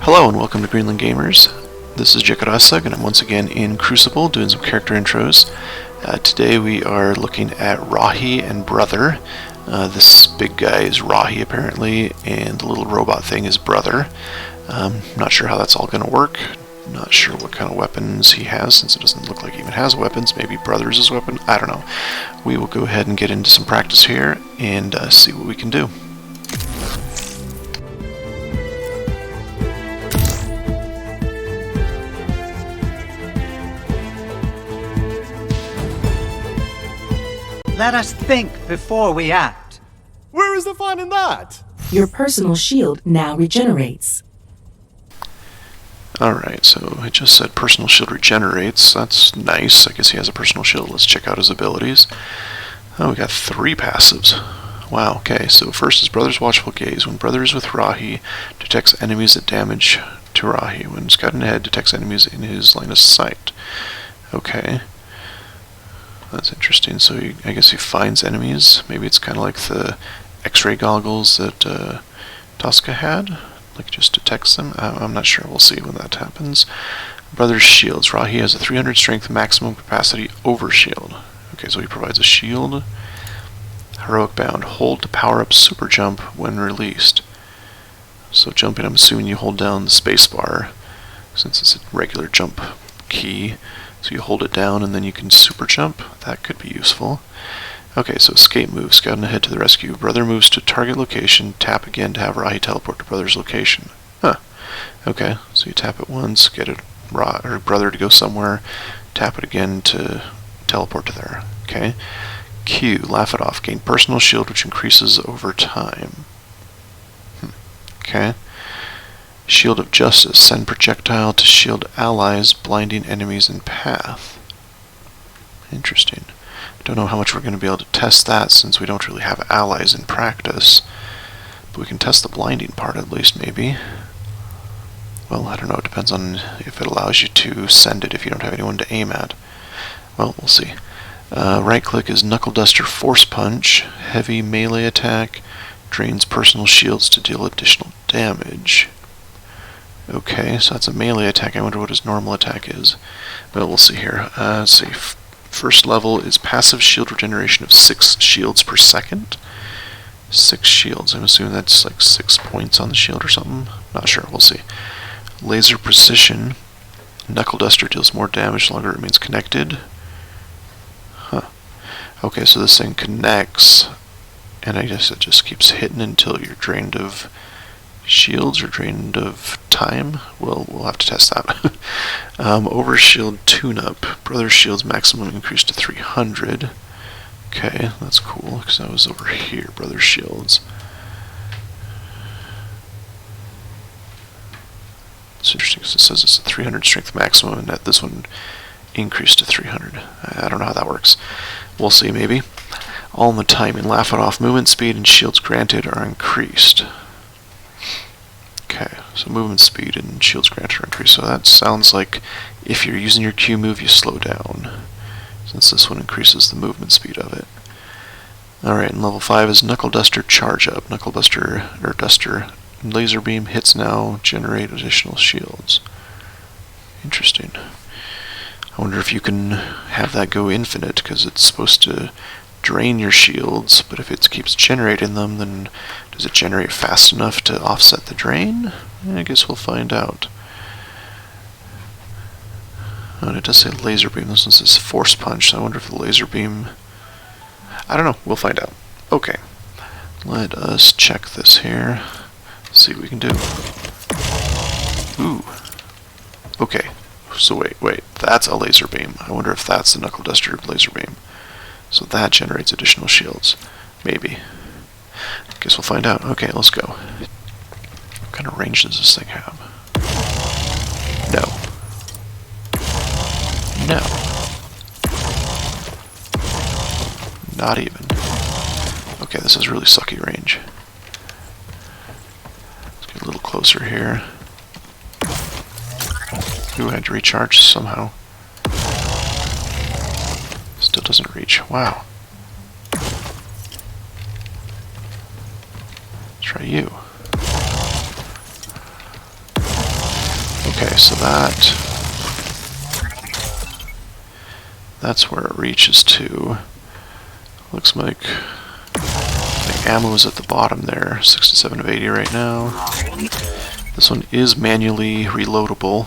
Hello and welcome to Greenland Gamers. This is Jekarasag and I'm once again in Crucible doing some character intros. Today we are looking at Rahi and Brother. This big guy is Rahi apparently, and the little robot thing is Brother. Not sure how that's all going to work. Not sure what kind of weapons he has, since it doesn't look like he even has weapons. Maybe Brother's his weapon? I don't know. We will go ahead and get into some practice here and see what we can do. Let us think before we act. Where is the fun in that? Your personal shield now regenerates. Alright, so it just said personal shield regenerates. That's nice. I guess he has a personal shield. Let's check out his abilities. Oh, we got 3 passives. Wow, okay, so first is Brother's Watchful Gaze. When Brother is with Rahi, detects enemies that damage to Rahi. When scouting ahead, detects enemies in his line of sight. Okay. That's interesting. So I guess he finds enemies. Maybe it's kind of like the X-ray goggles that Tosca had. Like just detects them. I'm not sure. We'll see when that happens. Brother's shields. Rahi has a 300 strength maximum capacity over shield. Okay, so he provides a shield. Heroic bound. Hold to power up super jump when released. So jumping, I'm assuming you hold down the space bar since it's a regular jump key. So you hold it down and then you can super jump. That could be useful. Okay, so escape move. Scouting ahead to the rescue. Brother moves to target location. Tap again to have Rahi teleport to Brother's location. Huh. Okay, so you tap it once, get it or Brother to go somewhere. Tap it again to teleport to there. Okay. Q. Laugh it off. Gain personal shield which increases over time. Okay. Shield of Justice. Send projectile to shield allies, blinding enemies in path. Interesting. Don't know how much we're going to be able to test that since we don't really have allies in practice. But we can test the blinding part at least, maybe. Well, I don't know. It depends on if it allows you to send it if you don't have anyone to aim at. Well, we'll see. Right click is Knuckle Duster Force Punch. Heavy melee attack. Drains personal shields to deal additional damage. Okay, so that's a melee attack. I wonder what his normal attack is. Well, we'll see here. Let's see. First level is passive shield regeneration of 6 shields per second. 6 shields. I'm assuming that's like 6 points on the shield or something. Not sure. We'll see. Laser precision. Knuckle Duster deals more damage the longer it remains connected. Huh. Okay, so this thing connects, and I guess it just keeps hitting until you're drained of shields or drained of time. We'll have to test that. Overshield tune-up. Brother's shields maximum increased to 300. Okay, that's cool because that was over here. Brother's shields. It's interesting because it says it's a 300 strength maximum, and that this one increased to 300. I don't know how that works. We'll see maybe. All in the timing. Laugh it off. Movement speed and shields granted are increased. Okay, so movement speed and shields granted are increased. So that sounds like if you're using your Q move, you slow down, since this one increases the movement speed of it. Alright, and level 5 is Knuckle Duster Charge Up. Knuckle Duster, or Duster, laser beam hits now, generate additional shields. Interesting. I wonder if you can have that go infinite, because it's supposed to drain your shields, but if it keeps generating them, then does it generate fast enough to offset the drain? I guess we'll find out. Oh, and it does say laser beam. This one says force punch, so I wonder if the laser beam... I don't know. We'll find out. Okay. Let us check this here. See what we can do. Ooh. Okay. So wait. That's a laser beam. I wonder if that's the Knuckle Duster laser beam. So that generates additional shields. Maybe. Guess we'll find out. Okay, let's go. What kind of range does this thing have? No. No. Not even. Okay, this is really sucky range. Let's get a little closer here. Ooh, I had to recharge somehow. Still doesn't reach. Wow. Let's try you. Okay, so that's where it reaches to. Looks like the ammo is at the bottom there, 67 of 80 right now. This one is manually reloadable.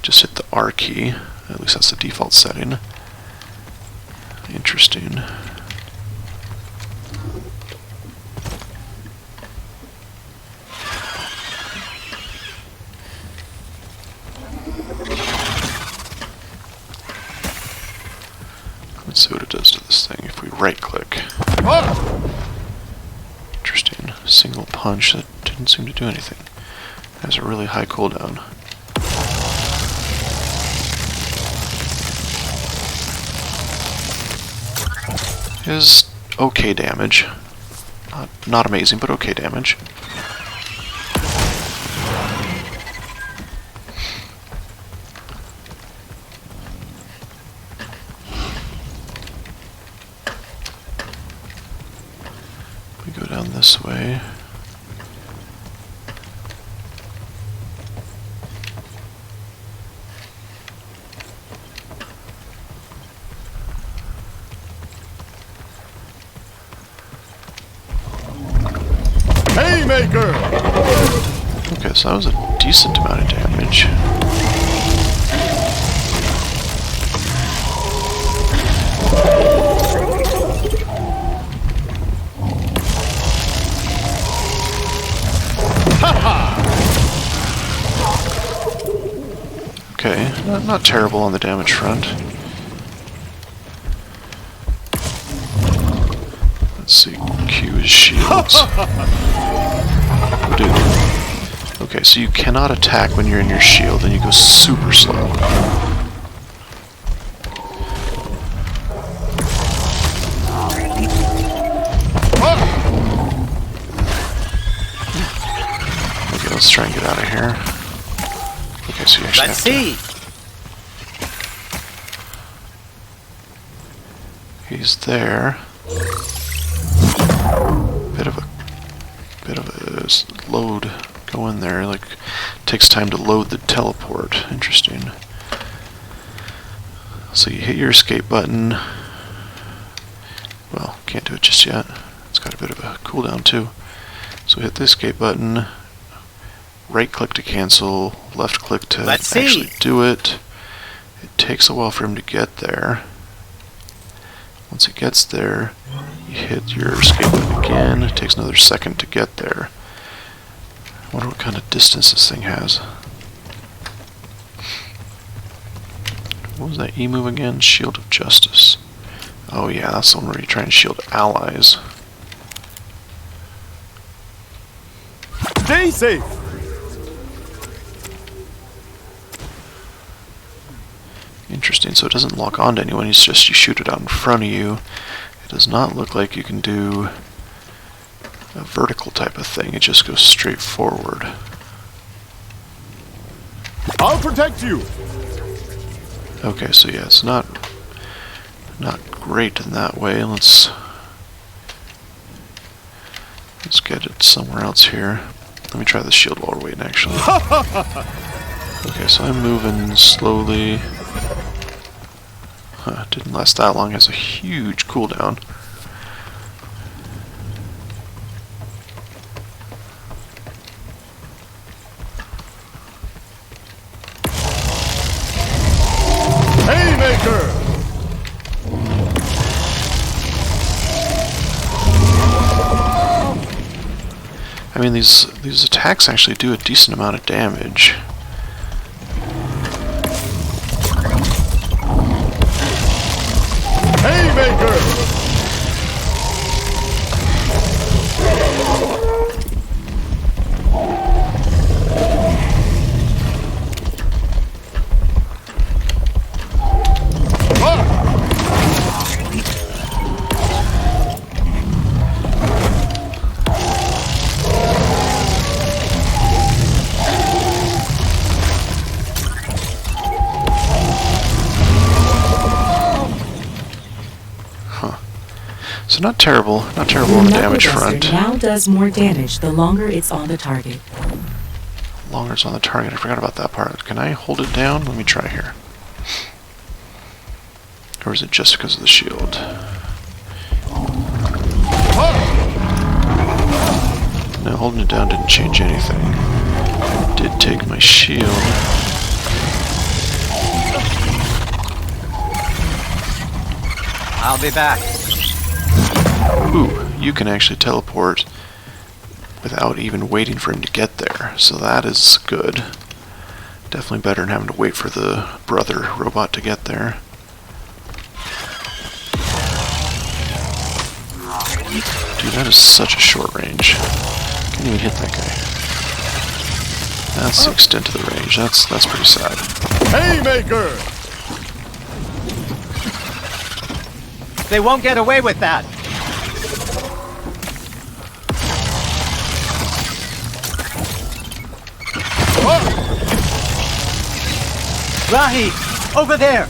Just hit the R key, at least that's the default setting. Interesting. Let's see what it does to this thing if we right click. Interesting. Single punch that didn't seem to do anything. Has a really high cooldown. Is okay damage. Not amazing, but okay damage. We go down this way. Haymaker! Okay, so that was a decent amount of damage. Okay, not terrible on the damage front. Let's see, Q is shields. Dude. Okay, so you cannot attack when you're in your shield, and you go super slow. Okay, let's try and get out of here. Okay, so you actually Let's have see. He's there. Bit of a load go in there. Like, takes time to load the teleport. Interesting. So you hit your escape button. Well, can't do it just yet. It's got a bit of a cooldown too. So hit the escape button. Right click to cancel. Left click to actually do it. It takes a while for him to get there. Once it gets there, you hit your escape button again. It takes another second to get there. I wonder what kind of distance this thing has. What was that E move again? Shield of Justice. Oh yeah, that's the one where you try and shield allies. Stay safe! Interesting, so it doesn't lock onto anyone, it's just you shoot it out in front of you. It does not look like you can do a vertical type of thing, it just goes straight forward. I'll protect you! Okay, so yeah, it's not great in that way. Let's get it somewhere else here. Let me try the shield while we're waiting, actually. Okay, so I'm moving slowly. Didn't last that long. It has a huge cooldown. Haymaker! I mean, these attacks actually do a decent amount of damage. Haymaker! So not terrible on the damage front. Now does more damage the longer it's on the target. A longer it's on the target. I forgot about that part. Can I hold it down? Let me try here. Or is it just because of the shield? No, holding it down didn't change anything. Did take my shield. I'll be back. Ooh, you can actually teleport without even waiting for him to get there, so that is good. Definitely better than having to wait for the brother robot to get there. Dude, that is such a short range. Can't even hit that guy. That's the extent of the range. That's pretty sad. Haymaker! They won't get away with that. Rahi, over there.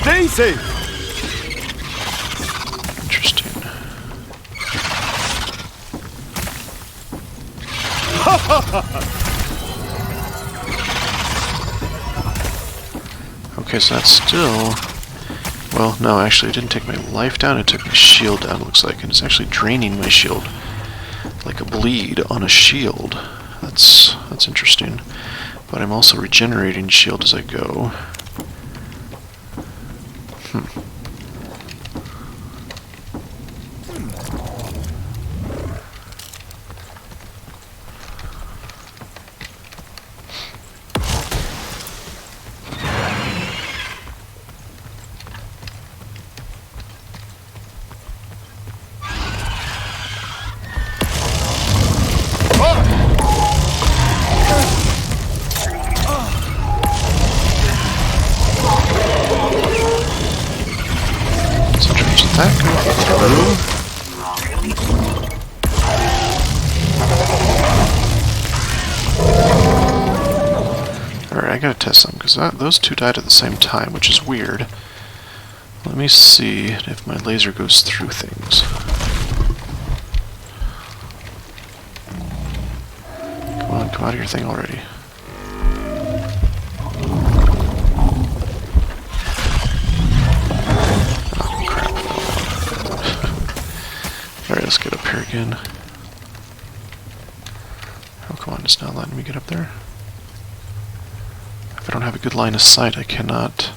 Stay safe! Interesting. Okay, so that's still... Well, no, actually, it didn't take my life down, it took my shield down, it looks like, and it's actually draining my shield. Like a bleed on a shield. That's interesting. But I'm also regenerating shield as I go. Alright, I gotta test something, because those two died at the same time, which is weird. Let me see if my laser goes through things. Come on, come out of your thing already. Oh, crap. Alright, let's get up here again. Oh, come on, it's not letting me get up there. If I don't have a good line of sight, I cannot...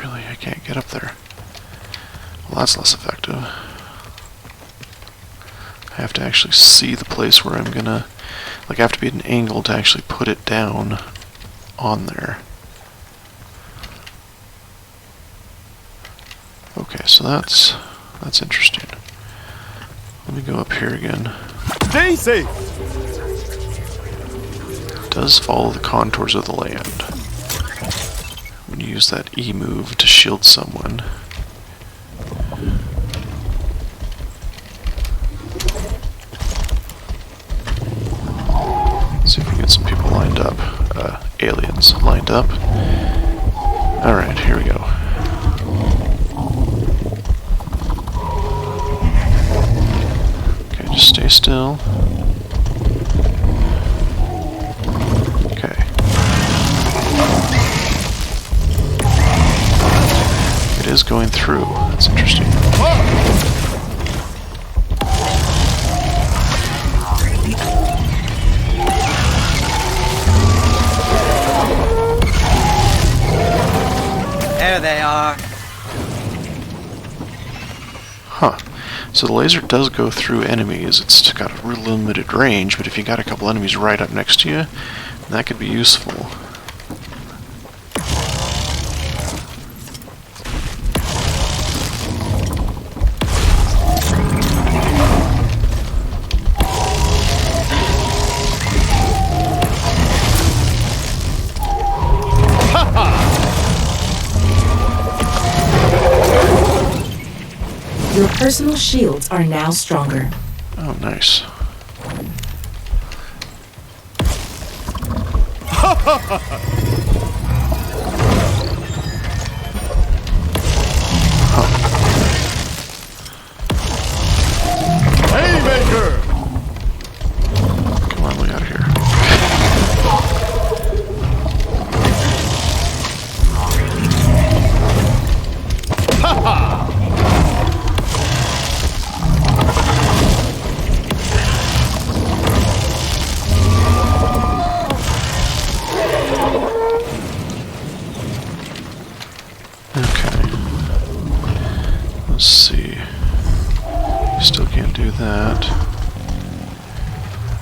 Really, I can't get up there. Well, that's less effective. I have to actually see the place where I'm gonna... Like, I have to be at an angle to actually put it down on there. Okay, so that's interesting. Let me go up here again. Stay safe! It does follow the contours of the land. When you use that E move to shield someone. Let's see if we can get some people lined up. Aliens lined up. Alright, here we go. Okay, just stay still. Okay. It is going through. That's interesting. There they are. Huh. So the laser does go through enemies. It's got a real limited range, but if you got a couple enemies right up next to you, that could be useful. Your personal shields are now stronger. Oh, nice.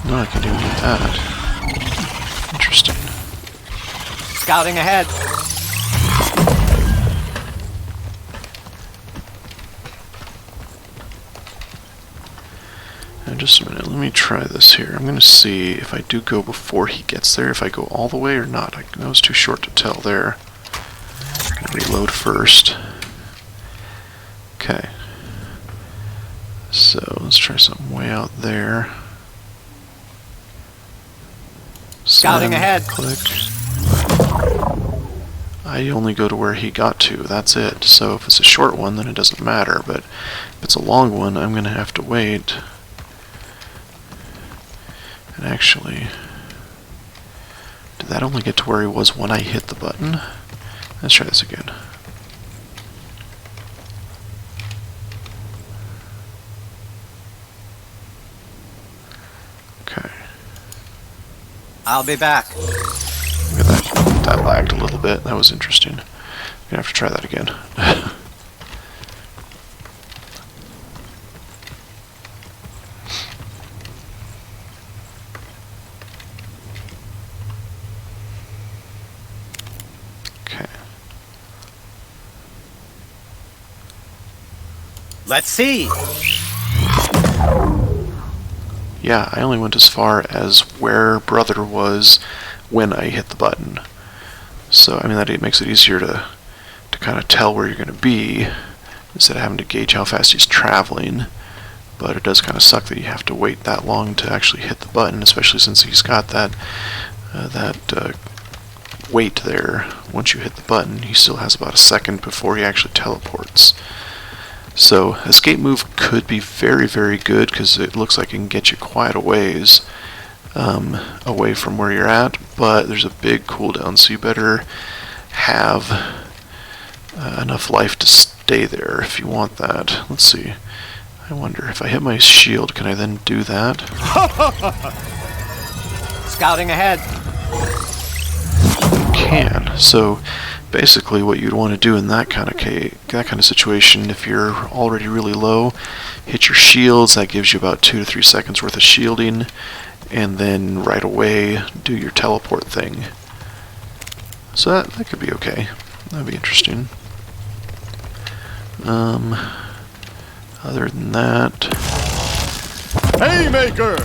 No, I can't even do that. Interesting. Scouting ahead. Now, just a minute, let me try this here. I'm going to see if I do go before he gets there, if I go all the way or not. That was too short to tell there. I'm going to reload first. Okay. So, let's try something way out there. Scouting ahead. Click. I only go to where he got to, that's it. So if it's a short one, then it doesn't matter, but if it's a long one, I'm going to have to wait. And actually, did that only get to where he was when I hit the button? Let's try this again. Okay. I'll be back. Look at that. That lagged a little bit. That was interesting. I'm gonna have to try that again. Okay. Let's see. Yeah, I only went as far as where brother was when I hit the button. So, I mean, that makes it easier to kind of tell where you're going to be instead of having to gauge how fast he's traveling. But it does kind of suck that you have to wait that long to actually hit the button, especially since he's got that wait there. Once you hit the button, he still has about a second before he actually teleports. So, escape move could be very, very good because it looks like it can get you quite a ways away from where you're at, but there's a big cooldown, so you better have enough life to stay there if you want that. Let's see. I wonder if I hit my shield, can I then do that? Scouting ahead. Can. So basically what you'd want to do in that kind of situation, if you're already really low, hit your shields. That gives you about 2 to 3 seconds worth of shielding, and then right away do your teleport thing. So that could be okay. That'd be interesting. Other than that, Haymaker!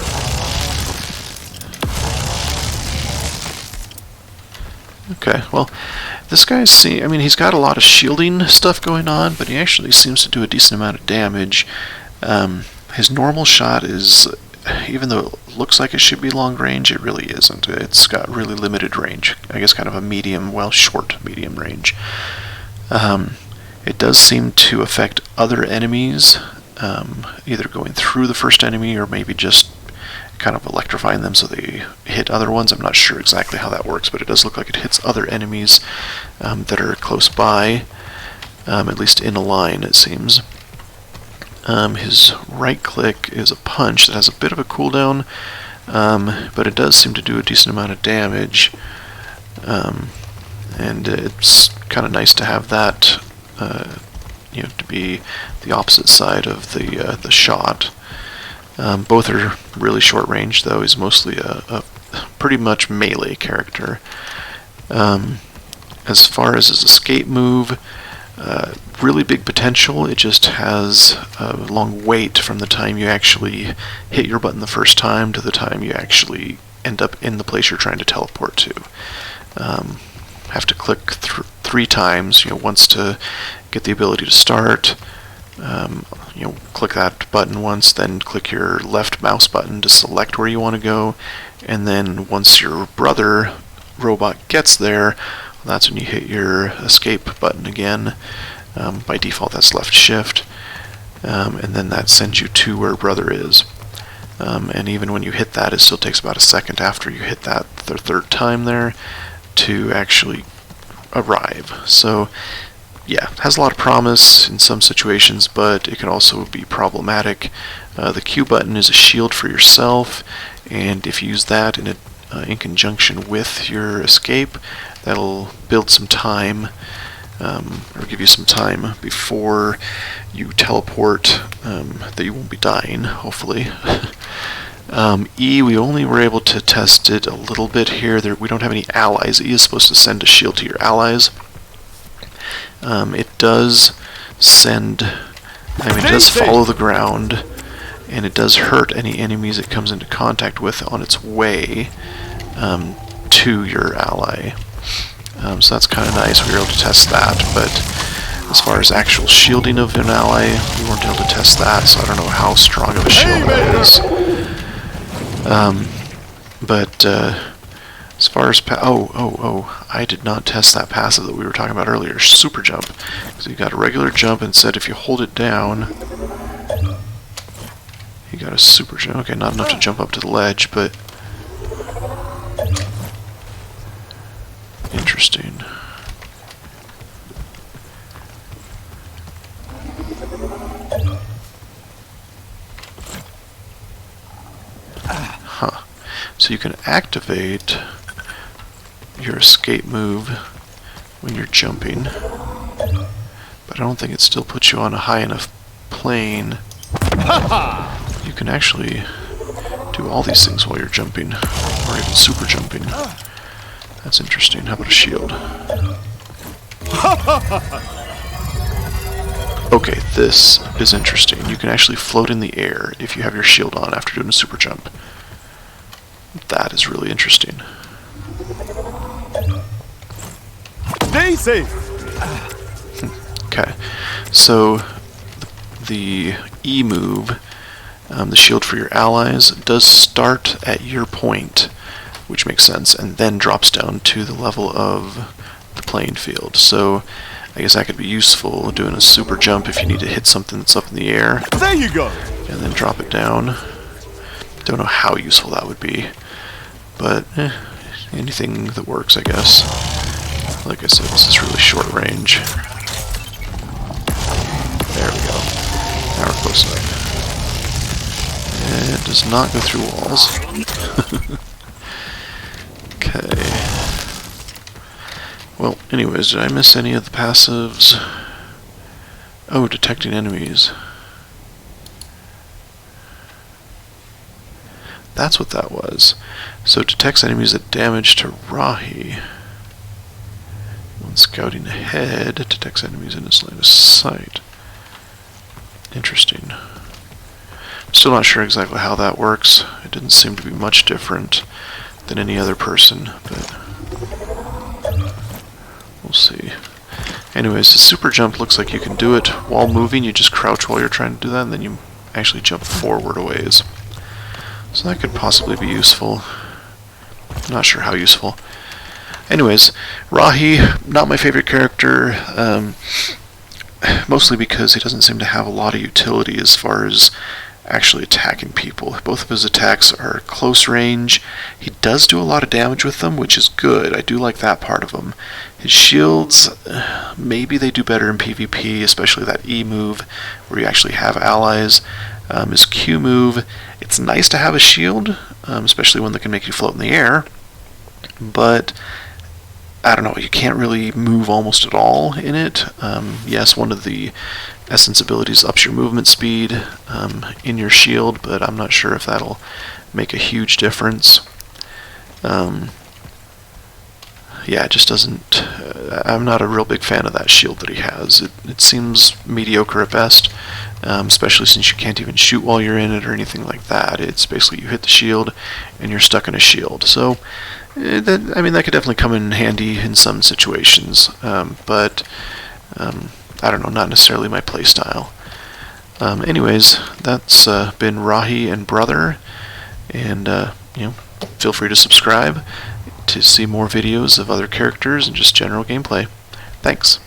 okay, well, this guy, I mean, he's got a lot of shielding stuff going on, but he actually seems to do a decent amount of damage. His normal shot is, even though it looks like it should be long range, it really isn't. It's got really limited range. I guess kind of a medium, well, short medium range. It does seem to affect other enemies, either going through the first enemy or maybe just kind of electrifying them so they hit other ones. I'm not sure exactly how that works, but it does look like it hits other enemies that are close by, at least in a line, it seems. His right click is a punch that has a bit of a cooldown, but it does seem to do a decent amount of damage, and it's kind of nice to have that, to be the opposite side of the shot. Both are really short range, though. He's mostly a pretty much melee character. As far as his escape move, really big potential. It just has a long wait from the time you actually hit your button the first time to the time you actually end up in the place you're trying to teleport to. Have to click 3 times, once to get the ability to start. Click that button once, then click your left mouse button to select where you want to go, and then once your brother robot gets there, that's when you hit your escape button again. By default that's left shift, and then that sends you to where brother is. And even when you hit that, it still takes about a second after you hit that the 3rd time there to actually arrive. So yeah, it has a lot of promise in some situations, but it can also be problematic. The Q button is a shield for yourself, and if you use that in conjunction with your escape, that'll build some time, or give you some time before you teleport, that you won't be dying, hopefully. E, we only were able to test it a little bit here. We don't have any allies. E is supposed to send a shield to your allies. It does send, it does follow the ground, and it does hurt any enemies it comes into contact with on its way to your ally. So that's kind of nice. We were able to test that, but as far as actual shielding of an ally, we weren't able to test that, so I don't know how strong of a shield it is. But as far as I did not test that passive that we were talking about earlier, super jump. So you got a regular jump, and said if you hold it down, you got a super jump. Okay, not enough to jump up to the ledge, but interesting. Huh. So you can activate your escape move when you're jumping, but I don't think it still puts you on a high enough plane. You can actually do all these things while you're jumping, or even super jumping. That's interesting. How about a shield? Okay, this is interesting. You can actually float in the air if you have your shield on after doing a super jump. That is really interesting. Stay safe. Okay, so the E move, the shield for your allies, does start at your point, which makes sense, and then drops down to the level of the playing field. So I guess that could be useful doing a super jump if you need to hit something that's up in the air. There you go. And then drop it down. Don't know how useful that would be, but anything that works, I guess. Like I said, this is really short range. There we go. Now we're close enough. And it does not go through walls. Okay. Well, anyways, did I miss any of the passives? Oh, detecting enemies. That's what that was. So it detects enemies that damage to Rahi. When scouting ahead, it detects enemies in its line of sight. Interesting. I'm still not sure exactly how that works. It didn't seem to be much different than any other person, but we'll see. Anyways, the super jump looks like you can do it while moving. You just crouch while you're trying to do that, and then you actually jump forward a ways. So that could possibly be useful. Not sure how useful. Anyways, Rahi, not my favorite character, mostly because he doesn't seem to have a lot of utility as far as actually attacking people. Both of his attacks are close range. He does do a lot of damage with them, which is good. I do like that part of him. His shields, maybe they do better in PvP, especially that E move where you actually have allies. His Q move, it's nice to have a shield, especially one that can make you float in the air, but I don't know, you can't really move almost at all in it. Yes, one of the essence abilities ups your movement speed in your shield, but I'm not sure if that'll make a huge difference. Yeah, it just doesn't... I'm not a real big fan of that shield that he has. It seems mediocre at best, especially since you can't even shoot while you're in it or anything like that. It's basically you hit the shield and you're stuck in a shield. So, that could definitely come in handy in some situations, but I don't know, not necessarily my playstyle. Anyways, that's been Rahi and Brother, and feel free to subscribe to see more videos of other characters and just general gameplay. Thanks.